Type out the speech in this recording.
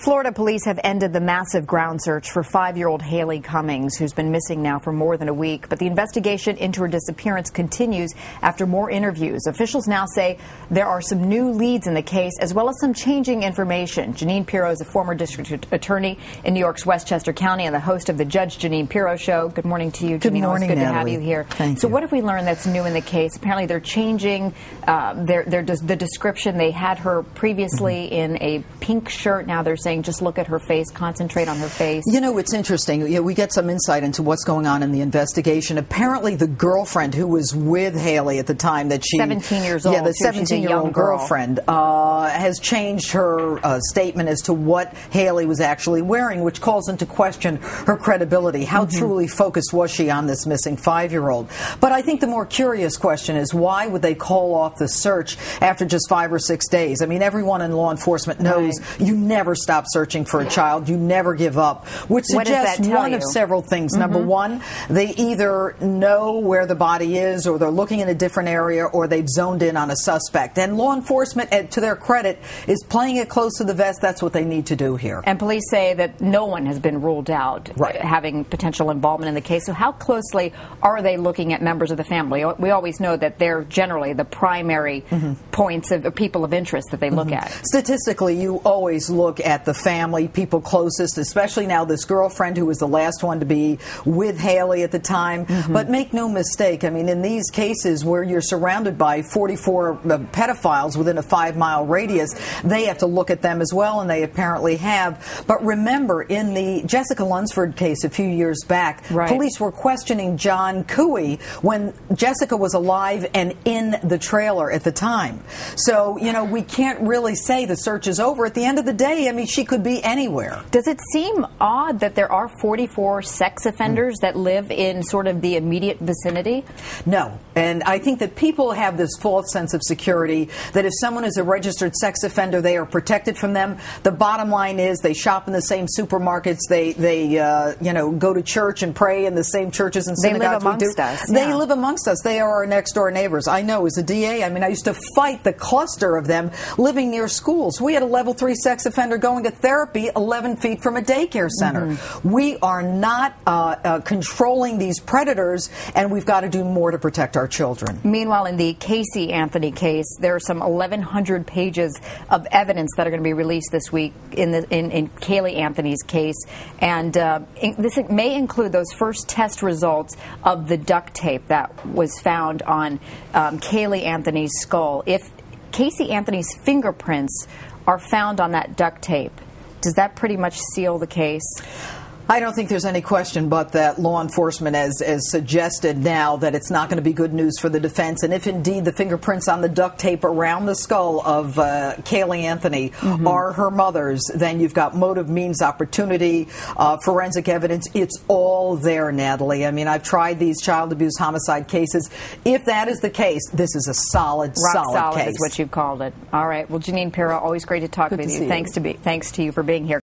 Florida police have ended the massive ground search for 5-year-old Haleigh Cummings, who's been missing now for more than a week. But the investigation into her disappearance continues after more interviews. Officials now say there are some new leads in the case, as well as some changing information. Janine Pirro is a former district attorney in New York's Westchester County and the host of the Judge Janine Pirro Show. Good morning to you, Janine. Good morning, It's good Natalie. to have you here. Thank so you. what have we learned that's new in the case? Apparently they're changing the description. They had her previously in a pink shirt. Now they're saying just look at her face, concentrate on her face. You know, it's interesting. We get some insight into what's going on in the investigation. Apparently the girlfriend who was with Haleigh at the time that she... 17 years old. Yeah, the She's a 17-year-old young girl. girlfriend has changed her statement as to what Haleigh was actually wearing, which calls into question her credibility. How truly focused was she on this missing 5-year-old? But I think the more curious question is, why would they call off the search after just 5 or 6 days? I mean, everyone in law enforcement knows you never stop searching for a child. You never give up, which suggests one of several things. Number one, they either know where the body is, or they're looking in a different area, or they've zoned in on a suspect. And law enforcement, to their credit, is playing it close to the vest. That's what they need to do here. And police say that no one has been ruled out having potential involvement in the case. So how closely are they looking at members of the family? We always know that they're generally the primary points of people of interest that they look at. Statistically, you always look at the family, people closest, especially now this girlfriend who was the last one to be with Haleigh at the time. But make no mistake, I mean, in these cases where you're surrounded by 44 pedophiles within a 5-mile radius, they have to look at them as well, and they apparently have. But remember, in the Jessica Lunsford case a few years back, police were questioning John Cooey when Jessica was alive and in the trailer at the time. So, you know, we can't really say the search is over. At the end of the day, I mean, she could be anywhere. Does it seem odd that there are 44 sex offenders that live in sort of the immediate vicinity? No. And I think that people have this false sense of security that if someone is a registered sex offender, they are protected from them. The bottom line is they shop in the same supermarkets. They you know, go to church and pray in the same churches and synagogues. They live amongst us. They live amongst us. They are our next door neighbors. I know, as a DA, I mean, I used to fight the cluster of them living near schools. We had a level 3 sex offender going to therapy 11 feet from a daycare center. We are not controlling these predators, and we've got to do more to protect our children. Meanwhile, in the Casey Anthony case, there are some 1,100 pages of evidence that are going to be released this week in Caylee Anthony's case, and this may include those first test results of the duct tape that was found on Caylee Anthony's skull. If Casey Anthony's fingerprints are found on that duct tape, does that pretty much seal the case? I don't think there's any question but that law enforcement has suggested now that it's not going to be good news for the defense. And if indeed the fingerprints on the duct tape around the skull of Caylee Anthony are her mother's, then you've got motive, means, opportunity, forensic evidence. It's all there, Natalie. I mean, I've tried these child abuse homicide cases. If that is the case, this is a solid solid case. Is what you've called it. All right. Well, Janine Pirro, always great to talk with you. Thanks to you for being here.